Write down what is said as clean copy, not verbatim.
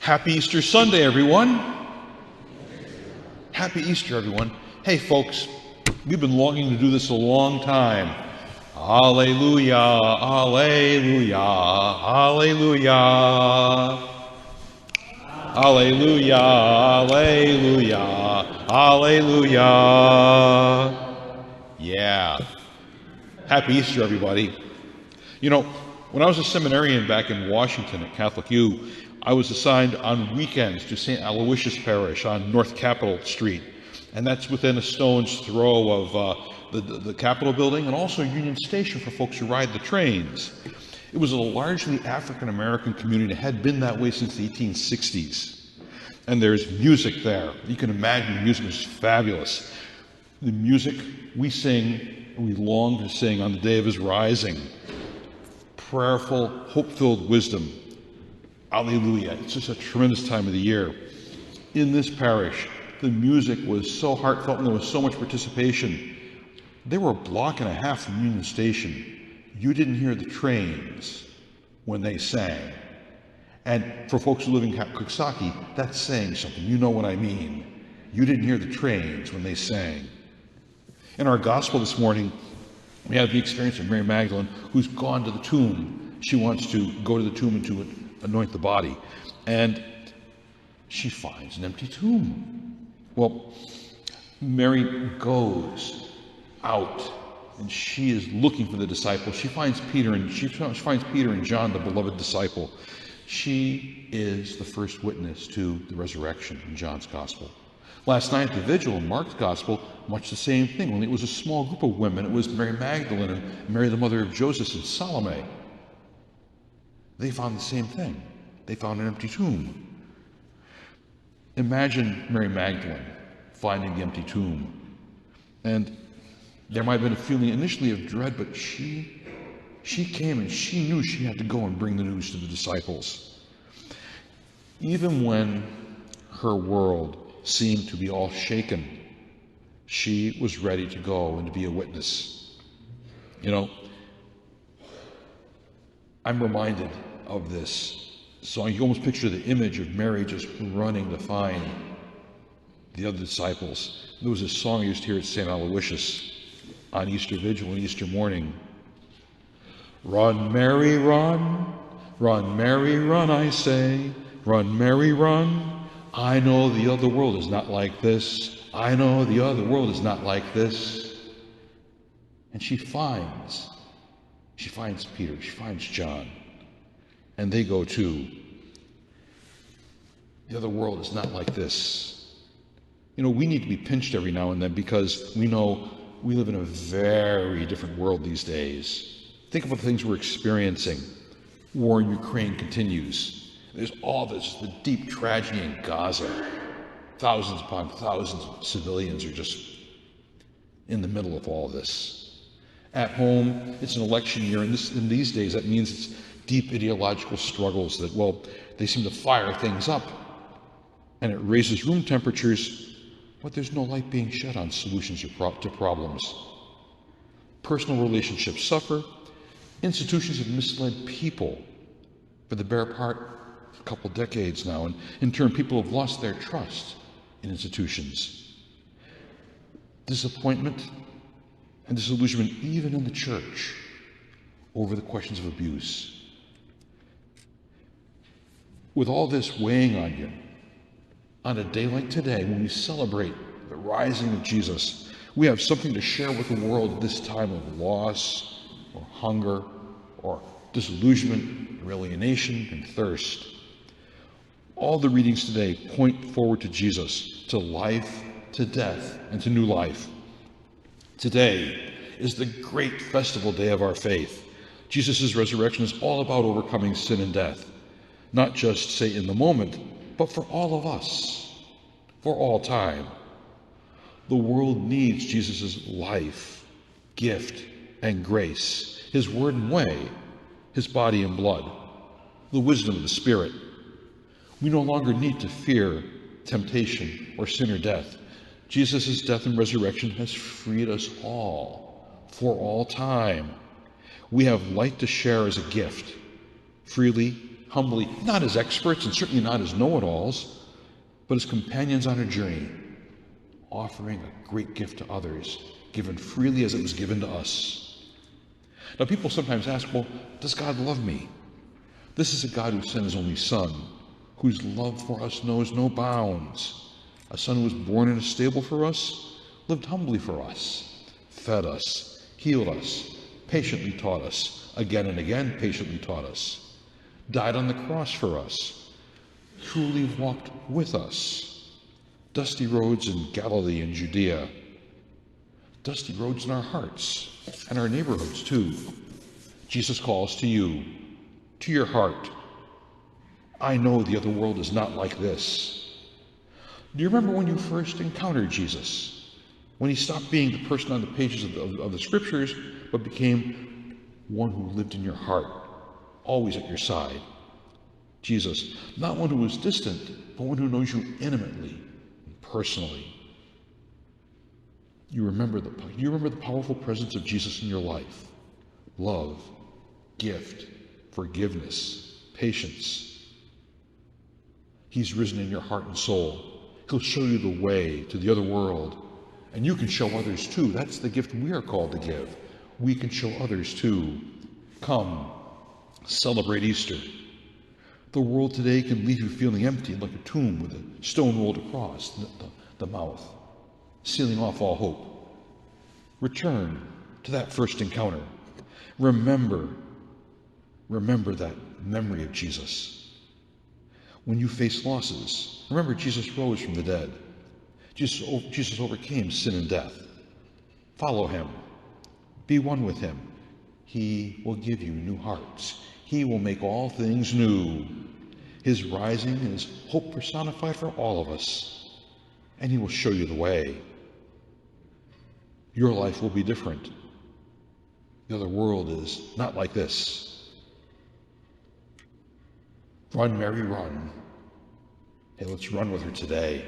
Happy Easter Sunday, everyone. Happy Easter, everyone. Hey, folks, we've been longing to do this a long time. Alleluia, alleluia, alleluia. Alleluia, alleluia, alleluia. Yeah. Happy Easter, everybody. You know, when I was a seminarian back in Washington at Catholic U, I was assigned on weekends to St. Aloysius Parish on North Capitol Street. And that's within a stone's throw of the Capitol building and also Union Station for folks who ride the trains. It was a largely African-American community. It had been that way since the 1860s. And there's music there. You can imagine the music was fabulous. The music we sing, we long to sing on the day of his rising. Prayerful, hope-filled wisdom. Alleluia. It's just a tremendous time of the year. In this parish, the music was so heartfelt and there was so much participation. They were a block and a half from Union Station. You didn't hear the trains when they sang. And for folks who live in Coxsackie, that's saying something. You know what I mean. You didn't hear the trains when they sang. In our gospel this morning, we have the experience of Mary Magdalene, who's gone to the tomb. She wants to go to the tomb and to anoint the body. And she finds an empty tomb. Well, Mary goes out and she is looking for the disciples. She finds Peter and John, the beloved disciple. She is the first witness to the resurrection in John's gospel. Last night at the vigil in Mark's gospel, much the same thing. Only it was a small group of women. It was Mary Magdalene and Mary, the mother of Joseph, and Salome. They found the same thing. They found an empty tomb. Imagine Mary Magdalene finding the empty tomb. And there might have been a feeling initially of dread, but she came and she knew she had to go and bring the news to the disciples. Even when her world seemed to be all shaken, she was ready to go and to be a witness. You know, I'm reminded of this. So you almost picture the image of Mary just running to find the other disciples. There was a song I used to hear at St. Aloysius on Easter Vigil and Easter morning. Run, Mary, run. Run, Mary, run, I say. Run, Mary, run. I know the other world is not like this. I know the other world is not like this. And she finds Peter, she finds John. And they go too. The other world is not like this. You know, we need to be pinched every now and then because we know we live in a very different world these days. Think about the things we're experiencing. War in Ukraine continues. There's all this, the deep tragedy in Gaza. Thousands upon thousands of civilians are just in the middle of all this. At home, it's an election year, and in these days that means it's deep ideological struggles that, well, they seem to fire things up. And it raises room temperatures, but there's no light being shed on solutions to problems. Personal relationships suffer. Institutions have misled people for the better part of a couple decades now, and in turn, people have lost their trust in institutions. Disappointment and disillusionment, even in the church, over the questions of abuse. With all this weighing on you, on a day like today, when we celebrate the rising of Jesus, we have something to share with the world at this time of loss, or hunger, or disillusionment, or alienation, and thirst. All the readings today point forward to Jesus, to life, to death, and to new life. Today is the great festival day of our faith. Jesus' resurrection is all about overcoming sin and death. Not just, say, in the moment, but for all of us, for all time. The world needs Jesus' life, gift, and grace, his word and way, his body and blood, the wisdom of the Spirit. We no longer need to fear temptation or sin or death. Jesus' death and resurrection has freed us all, for all time. We have light to share as a gift, freely, humbly, not as experts and certainly not as know-it-alls, but as companions on a journey, offering a great gift to others, given freely as it was given to us. Now, people sometimes ask, well, does God love me? This is a God who sent his only Son, whose love for us knows no bounds. A Son who was born in a stable for us, lived humbly for us, fed us, healed us, patiently taught us, again and again patiently taught us, died on the cross for us, truly walked with us. Dusty roads in Galilee and Judea, dusty roads in our hearts and our neighborhoods too. Jesus calls to you, to your heart. I know the other world is not like this. Do you remember when you first encountered Jesus? When he stopped being the person on the pages of the scriptures, but became one who lived in your heart, always at your side. Jesus, not one who was distant, but one who knows you intimately and personally. You remember the powerful presence of Jesus in your life. Love, gift, forgiveness, patience. He's risen in your heart and soul. He'll show you the way to the other world. And you can show others too. That's the gift we are called to give. We can show others too. Come, celebrate Easter. The world today can leave you feeling empty like a tomb with a stone rolled across the mouth, sealing off all hope. Return to that first encounter. Remember that memory of Jesus. When you face losses, remember Jesus rose from the dead. Jesus overcame sin and death. Follow him. Be one with him. He will give you new hearts. He will make all things new. His rising is hope personified for all of us, and he will show you the way. Your life will be different. The other world is not like this. Run, Mary, run. Hey, let's run with her today.